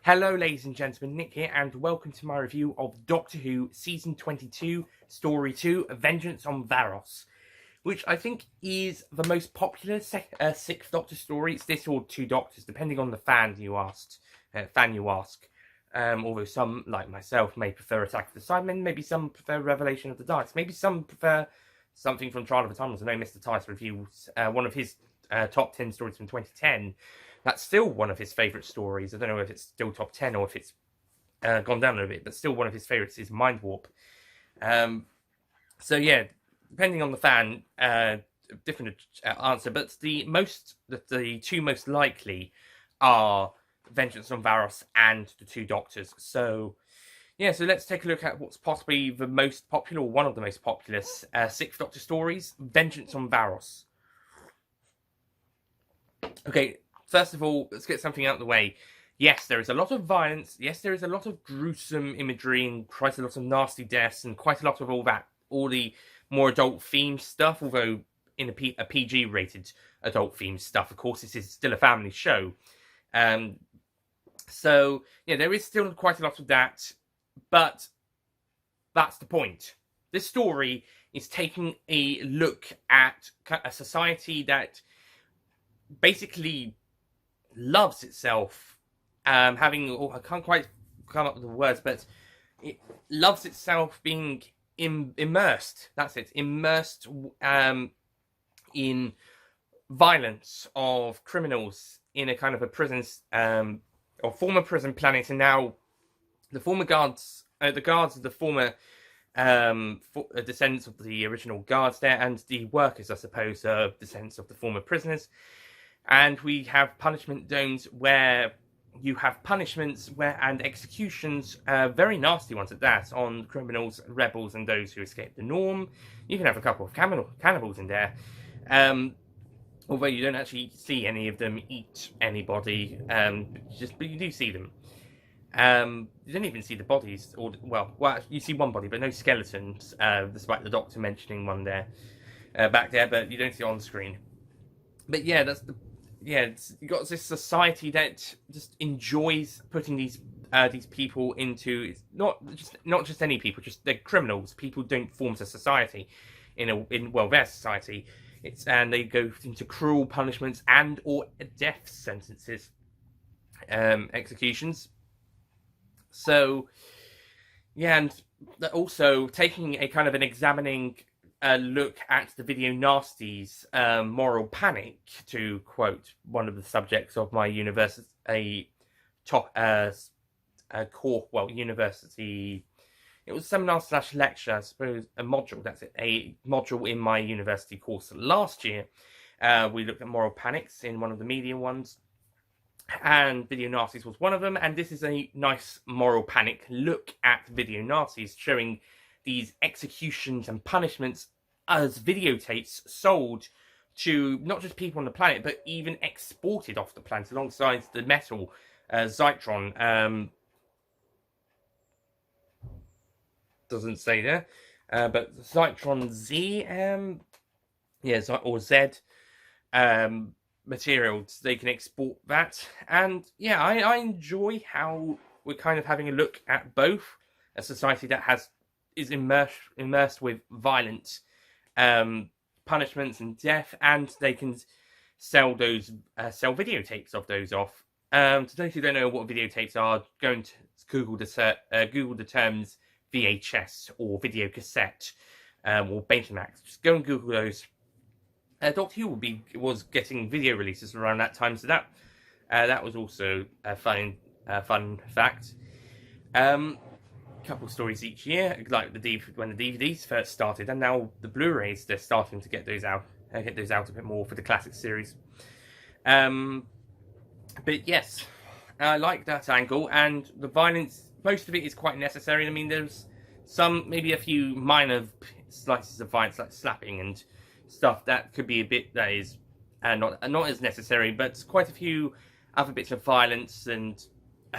Hello ladies and gentlemen, Nick here, and welcome to my review of Doctor Who Season 22, Story 2, Vengeance on Varos, which I think is the most popular Sixth Doctor story. It's this or Two Doctors, depending on the fan you ask. Although some, like myself, may prefer Attack of the Cybermen, maybe some prefer Revelation of the Daleks, maybe some prefer something from Trial of the Tunnels. I know Mr. Tice reviews one of his top 10 stories from 2010. That's still one of his favourite stories. I don't know if it's still top 10 or if it's gone down a little bit, but still one of his favourites is Mind Warp. So yeah, depending on the fan, different answer. But the two most likely are Vengeance on Varos and The Two Doctors. So yeah, so let's take a look at what's possibly the most popular, or one of the most popular Sixth Doctor stories, Vengeance on Varos. Okay. First of all, let's get something out of the way. Yes, there is a lot of violence. Yes, there is a lot of gruesome imagery and quite a lot of nasty deaths and quite a lot of all the more adult-themed stuff, although in a PG-rated adult-themed stuff. Of course, this is still a family show. So, yeah, there is still quite a lot of that, but that's the point. This story is taking a look at a society that basically loves itself, I can't quite come up with the words, but it loves itself being immersed. That's it, immersed in violence of criminals in a kind of a prison, or former prison planet, and now the former guards, the guards of the former descendants of the original guards there, and the workers, I suppose, are descendants of the former prisoners. And we have punishment zones where you have punishments and executions, very nasty ones at that, on criminals, rebels, and those who escape the norm. You can have a couple of cannibals in there, although you don't actually see any of them eat anybody. But you do see them. You don't even see the bodies, well, you see one body, but no skeletons, despite the Doctor mentioning one there, back there, but you don't see it on the screen. But yeah, you got this society that just enjoys putting these people into, it's not just any people, just they're criminals. People don't form a society in their society. And they go into cruel punishments and or death sentences, executions. So yeah, and also taking a kind of an examining look at the video nasties, moral panic, to quote one of the subjects of my university university. It was seminar / lecture, I suppose, a module. That's it, a module in my university course last year. We looked at moral panics in one of the media ones, and video nasties was one of them. And this is a nice moral panic look at video nasties, showing these executions and punishments as videotapes sold to not just people on the planet, but even exported off the planet alongside the metal Zytron. Doesn't say there, but Zytron Z, or Z materials, they can export that. And yeah, I enjoy how we're kind of having a look at both a society that is immersed with violent punishments and death, and they can sell videotapes of those off. To those who don't know what videotapes are, going to Google the terms VHS or video cassette, or Betamax. Just go and Google those. Doctor Who was getting video releases around that time, so that was also a fun fact. Couple stories each year, like when the DVDs first started, and now the Blu-rays, they're starting to get those out a bit more for the classic series. But yes, I like that angle, and the violence, most of it is quite necessary. I mean, there's maybe a few minor slices of violence, like slapping and stuff, that could be a bit, that is not as necessary, but quite a few other bits of violence and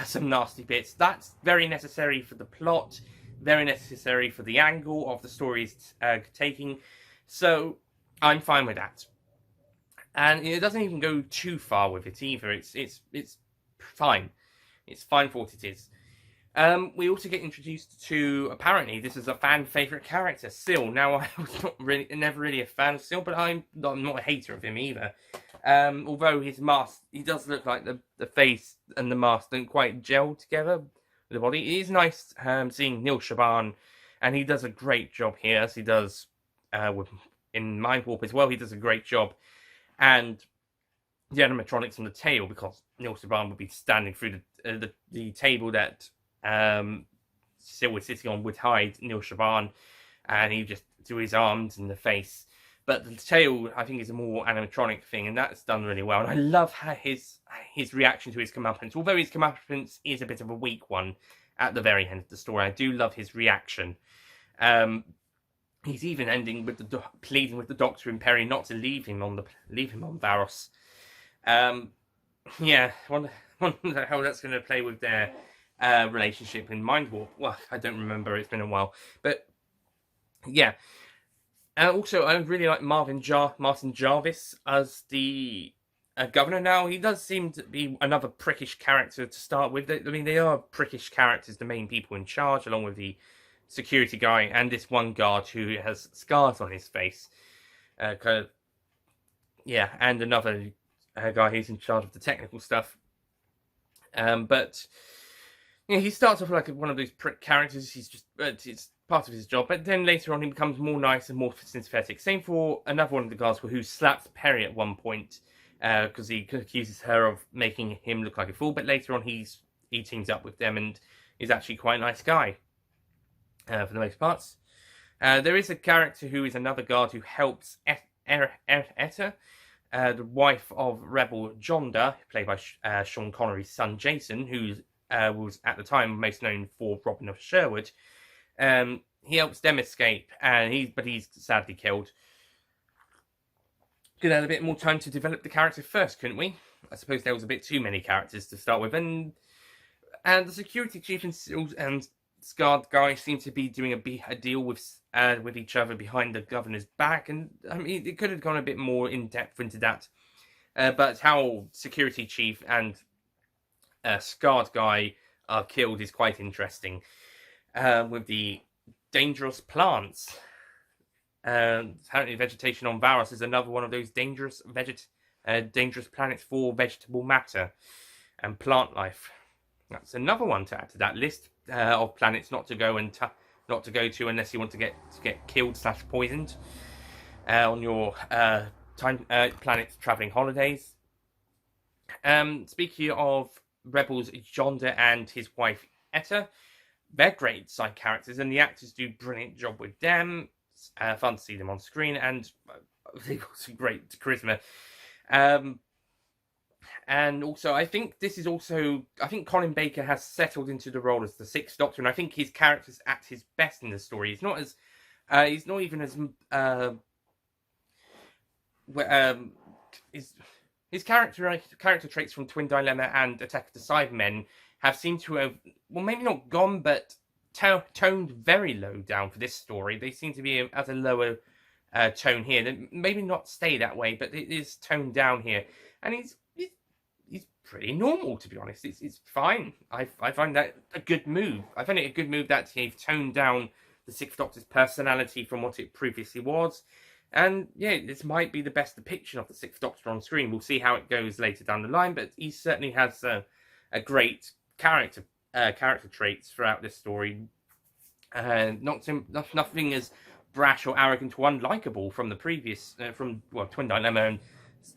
some nasty bits. That's very necessary for the plot, very necessary for the angle of the story's taking. So I'm fine with that. And it doesn't even go too far with it either. It's fine. It's fine for what it is. We also get introduced to, apparently this is a fan favorite character, Syl. Now, I was never really a fan of Syl, but I'm not a hater of him either. Although his mask, he does look like the face and the mask don't quite gel together with the body. It is nice seeing Neil Shaban, and he does a great job here, as he does in Mind Warp as well. He does a great job. And the animatronics on the tail, because Neil Shaban would be standing through the table that Syl was sitting on, would hide Neil Shaban, and he just do his arms and the face. But the tail, I think, is a more animatronic thing, and that's done really well. And I love how his reaction to his comeuppance, although his comeuppance is a bit of a weak one at the very end of the story. I do love his reaction. He's even ending with pleading with the Doctor and Perry not to leave him on Varos. Yeah, wonder how that's going to play with their relationship in Mind Warp. Well, I don't remember. It's been a while, but yeah. Also, I really like Martin Jarvis as the governor. Now, he does seem to be another prickish character to start with. I mean, they are prickish characters, the main people in charge, along with the security guy and this one guard who has scars on his face. And another guy who's in charge of the technical stuff. But yeah, he starts off like one of those prick characters. He's just it's part of his job. But then later on, he becomes more nice and more sympathetic. Same for another one of the guards who slaps Perry at one point because he accuses her of making him look like a fool. But later on, he teams up with them and is actually quite a nice guy. For the most parts. There is a character who is another guard who helps Etta, the wife of Rebel Jonda, played by Sean Connery's son Jason, who was at the time most known for Robin of Sherwood. He helps them escape, but he's sadly killed. Could have had a bit more time to develop the character first, couldn't we? I suppose there was a bit too many characters to start with, and the security chief and Scarred guy seem to be doing a deal with each other behind the governor's back, and I mean it could have gone a bit more in depth into that. But how security chief and Scarred guy are killed is quite interesting. With the dangerous plants, apparently vegetation on Varos is another one of those dangerous planets for vegetable matter and plant life. That's another one to add to that list of planets not to go to unless you want to get killed / poisoned on your planet traveling holidays. Speaking of Rebels, Jonda and his wife Etta, they're great side characters, and the actors do a brilliant job with them. Fun to see them on screen, and they've got some great charisma. And also, I think Colin Baker has settled into the role as the Sixth Doctor, and I think his character's at his best in the story. He's not even as his character traits from Twin Dilemma and Attack of the Cybermen have seemed to have, well, maybe not gone, but toned very low down for this story. They seem to be at a lower tone here. They maybe not stay that way, but it is toned down here, and he's pretty normal, to be honest. It's fine. I find that a good move. I find it a good move that they've toned down the Sixth Doctor's personality from what it previously was. And yeah, this might be the best depiction of the Sixth Doctor on screen. We'll see how it goes later down the line, but he certainly has a great character traits throughout this story. Nothing as brash or arrogant or unlikable from the previous Twin Dilemma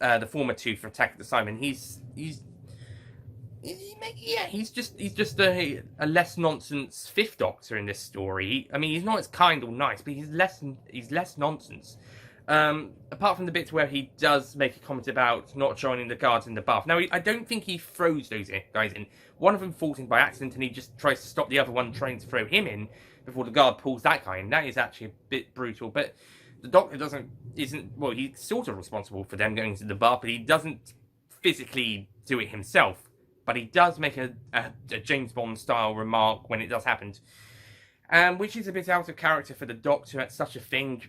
and the former two for Attack of the Cybermen. He's just a less nonsense Fifth Doctor in this story. I mean, he's not as kind or nice, but he's less nonsense. Apart from the bits where he does make a comment about not joining the guards in the bath. Now, I don't think he throws those guys in. One of them falls in by accident, and he just tries to stop the other one trying to throw him in before the guard pulls that guy in. That is actually a bit brutal, but the Doctor well, he's sort of responsible for them going into the bath, but he doesn't physically do it himself. But he does make a James Bond style remark when it does happen, which is a bit out of character for the Doctor at such a thing.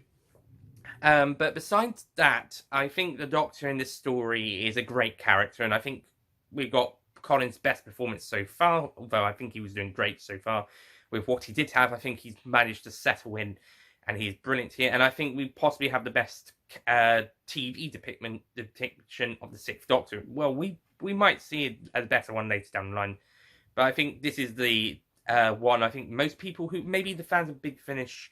But besides that, I think the Doctor in this story is a great character, and I think we got Colin's best performance so far, although I think he was doing great so far with what he did have. I think he's managed to settle in, and he's brilliant here, and I think we possibly have the best TV depiction of the Sixth Doctor. Well, we might see a better one later down the line, but I think this is the one. I think most people who, maybe the fans of Big Finish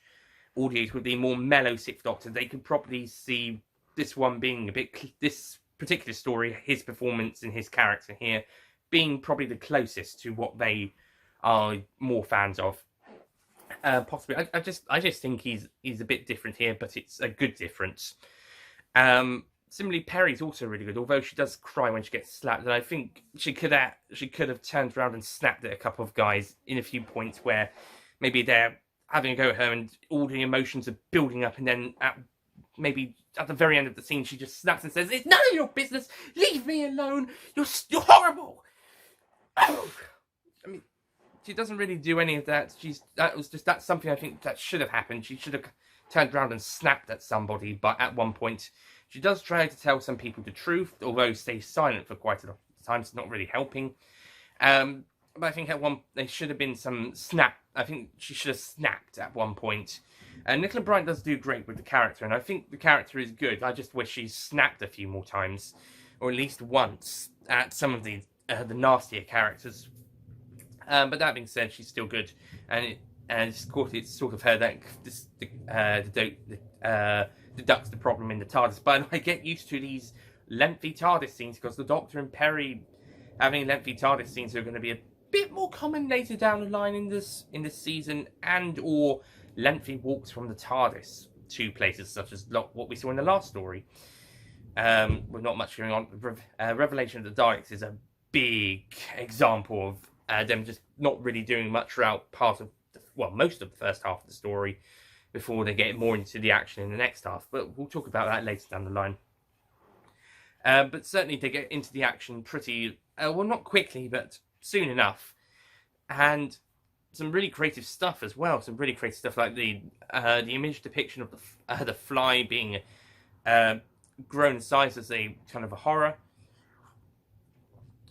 audios would be more mellow Sixth Doctor, they could probably see this one being a bit, this particular story, his performance and his character here, being probably the closest to what they are more fans of. Possibly, I just think he's a bit different here, but it's a good difference. Similarly, Peri's also really good, although she does cry when she gets slapped, and I think she could have turned around and snapped at a couple of guys in a few points where maybe they're having a go at her and all the emotions are building up, and then maybe at the very end of the scene she just snaps and says, "It's none of your business, leave me alone, you're horrible." Oh, I mean, she doesn't really do any of that. That's something I think that should have happened. She should have turned around and snapped at somebody, but at one point she does try to tell some people the truth, although stays silent for quite a lot of times, it's not really helping. But I think there should have been some snap. I think she should have snapped at one point. Nicola Bryant does do great with the character, and I think the character is good. I just wish she snapped a few more times, or at least once, at some of the nastier characters. But that being said, she's still good, and it's sort of her that deducts the problem in the TARDIS. But I get used to these lengthy TARDIS scenes, because the Doctor and Peri having lengthy TARDIS scenes are going to be a bit more common later down the line in this season, and or lengthy walks from the TARDIS to places such as what we saw in the last story. With not much going on, Revelation of the Daleks is a big example of them just not really doing much throughout most of the first half of the story before they get more into the action in the next half. But we'll talk about that later down the line. But certainly they get into the action pretty not quickly, but soon enough, and some really creative stuff as well. Some really creative stuff like the image depiction of the fly being grown in size as a kind of a horror.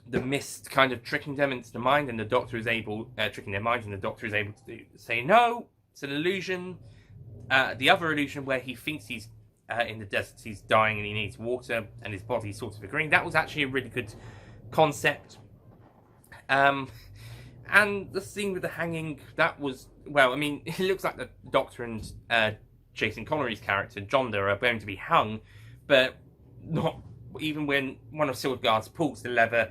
The mist kind of tricking them into the mind, and the Doctor is able tricking their minds, and the Doctor is able to say no, it's an illusion. The other illusion where he thinks he's in the desert, he's dying and he needs water, and his body's sort of agreeing. That was actually a really good concept. And the scene with the hanging, that was, well, I mean, it looks like the Doctor and Jason Connery's character, Jonda, are going to be hung, but not even when one of Silverguard's pulls the lever,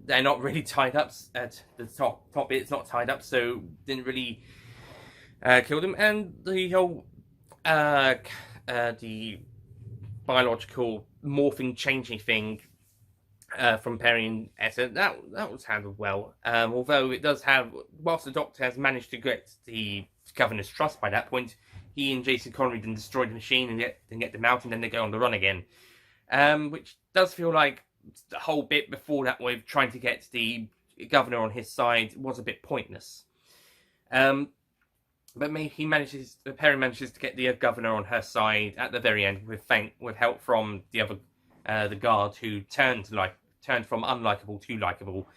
they're not really tied up at the top bit. It's not tied up, so didn't really kill them. And the whole the biological morphing, changing thing from Peri and Etta, that was handled well. Although it does have, whilst the Doctor has managed to get the Governor's trust by that point, he and Jason Connery then destroy the machine and get them out, and then they go on the run again. Which does feel like the whole bit before that with trying to get the Governor on his side was a bit pointless. But Peri manages to get the Governor on her side at the very end with help from the other the guard, who turned from unlikable to likable.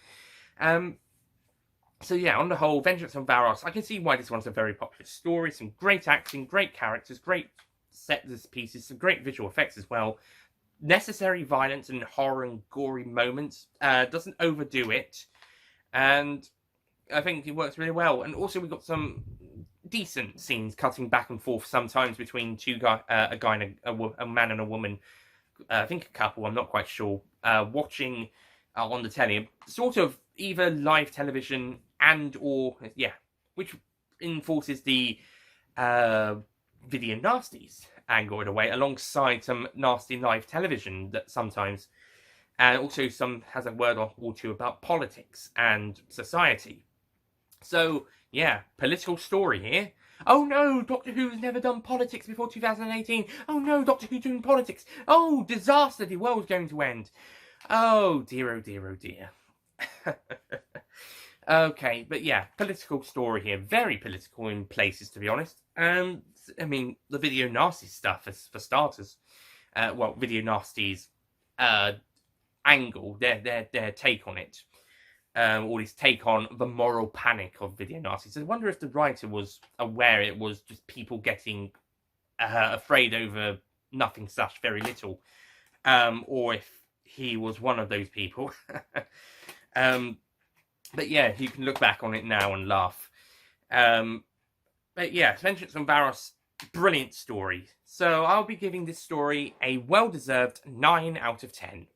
So yeah, on the whole, Vengeance on Varos, I can see why this one's a very popular story. Some great acting, great characters, great set pieces, some great visual effects as well. Necessary violence and horror and gory moments. Doesn't overdo it, and I think it works really well. And also we've got some decent scenes cutting back and forth sometimes between a guy and a man and a woman. I think a couple, I'm not quite sure, watching on the telly, sort of either live television which enforces the video nasties angle in a way, alongside some nasty live television that sometimes, and also some has a word or two about politics and society. So yeah, political story here. Oh no, Doctor Who's never done politics before 2018. Oh no, Doctor Who doing politics. Oh, disaster, the world's going to end. Oh dear, oh dear, oh dear. Okay, but yeah, political story here. Very political in places, to be honest. I mean, the Video Nasty stuff, for starters. Well, Video Nasty's angle, their take on it. Or his take on the moral panic of Video Nasty. So I wonder if the writer was aware it was just people getting afraid over nothing such, very little. Or if he was one of those people. But yeah, you can look back on it now and laugh. But yeah, Vengeance on Varos, brilliant story. So I'll be giving this story a well-deserved 9 out of 10.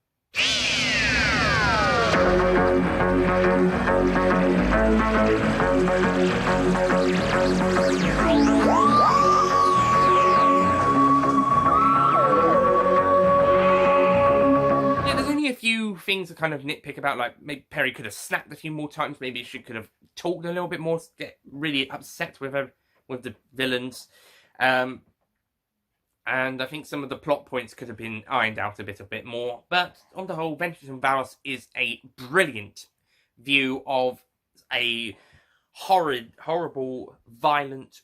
A few things to kind of nitpick about, like maybe Perry could have snapped a few more times, maybe she could have talked a little bit more, get really upset with the villains, and I think some of the plot points could have been ironed out a bit more. But on the whole, Vengeance on Varos is a brilliant view of a horrible, violent,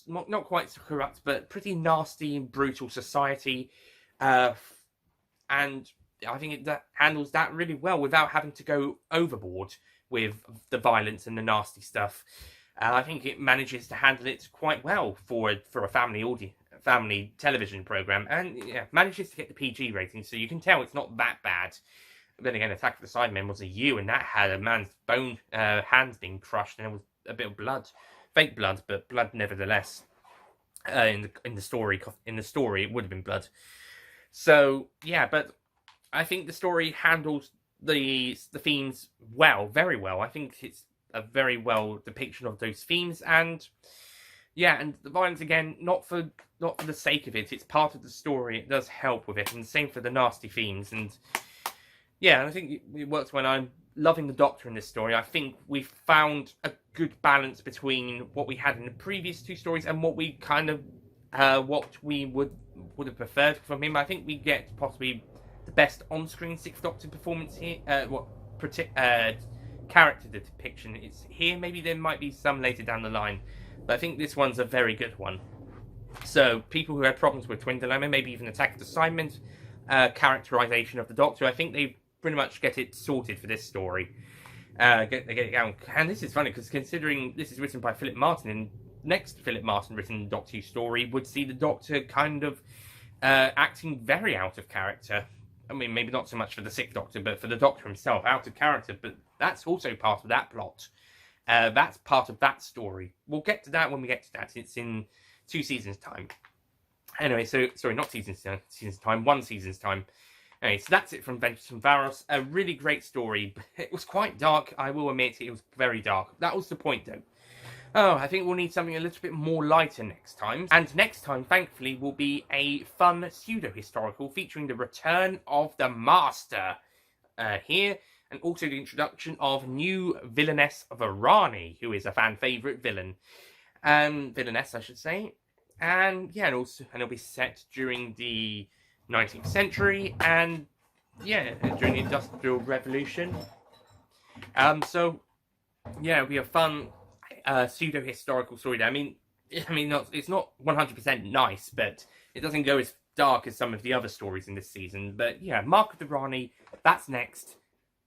not quite so corrupt, but pretty nasty and brutal society, and I think it handles that really well without having to go overboard with the violence and the nasty stuff. I think it manages to handle it quite well for a family television program, and yeah, manages to get the PG rating, so you can tell it's not that bad. But then again, Attack of the Cybermen was a U, and that had a man's hands being crushed, and there was a bit of blood, fake blood, but blood nevertheless. In the story, it would have been blood. So yeah, but I think the story handles the themes well, very well. I think it's a very well depiction of those themes, and yeah, and the violence again, not for the sake of it. It's part of the story. It does help with it, and the same for the nasty themes. And yeah, I think it works when I'm loving the Doctor in this story. I think we've found a good balance between what we had in the previous two stories and what we kind of what we would have preferred from him. I think we get possibly the best on-screen Sixth Doctor performance here. Character depiction is here. Maybe there might be some later down the line, but I think this one's a very good one. So people who had problems with Twin Dilemma, maybe even Attack of the Cybermen, characterization of the Doctor, I think they pretty much get it sorted for this story. They get it down. And this is funny because considering this is written by Philip Martin, and next Philip Martin written Doctor Who story would see the Doctor kind of acting very out of character. I mean, maybe not so much for the Sixth Doctor, but for the Doctor himself, out of character. But that's also part of that plot. That's part of that story. We'll get to that when we get to that. It's in 2 seasons' time. Anyway, so, sorry, not seasons time, 1 season's time. Anyway, so that's it from Vengeance on Varos. A really great story. It was quite dark, I will admit. It was very dark. That was the point, though. Oh, I think we'll need something a little bit more lighter next time. And next time, thankfully, will be a fun pseudo-historical featuring the return of the Master here, and also the introduction of new villainess Varani, who is a fan favourite villain. Villainess, I should say. And yeah, and it'll be set during the 19th century, and yeah, during the Industrial Revolution. So yeah, it'll be a fun pseudo-historical story. I mean, it's not 100% nice, but it doesn't go as dark as some of the other stories in this season. But yeah, Mark of the Rani, that's next.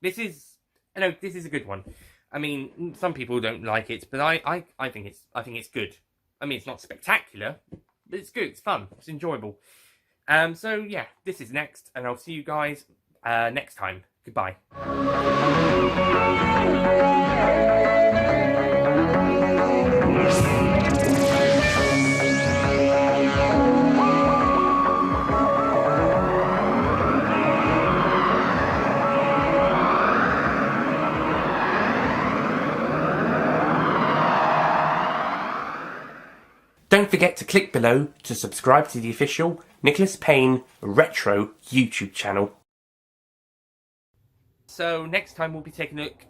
This is a good one. I mean, some people don't like it, but I think it's good. I mean, it's not spectacular, but it's good. It's fun. It's enjoyable. So yeah, this is next, and I'll see you guys next time. Goodbye. Don't Don't forget to click below to subscribe to the official Nicholas Payne Retro YouTube channel. So next time we'll be taking a look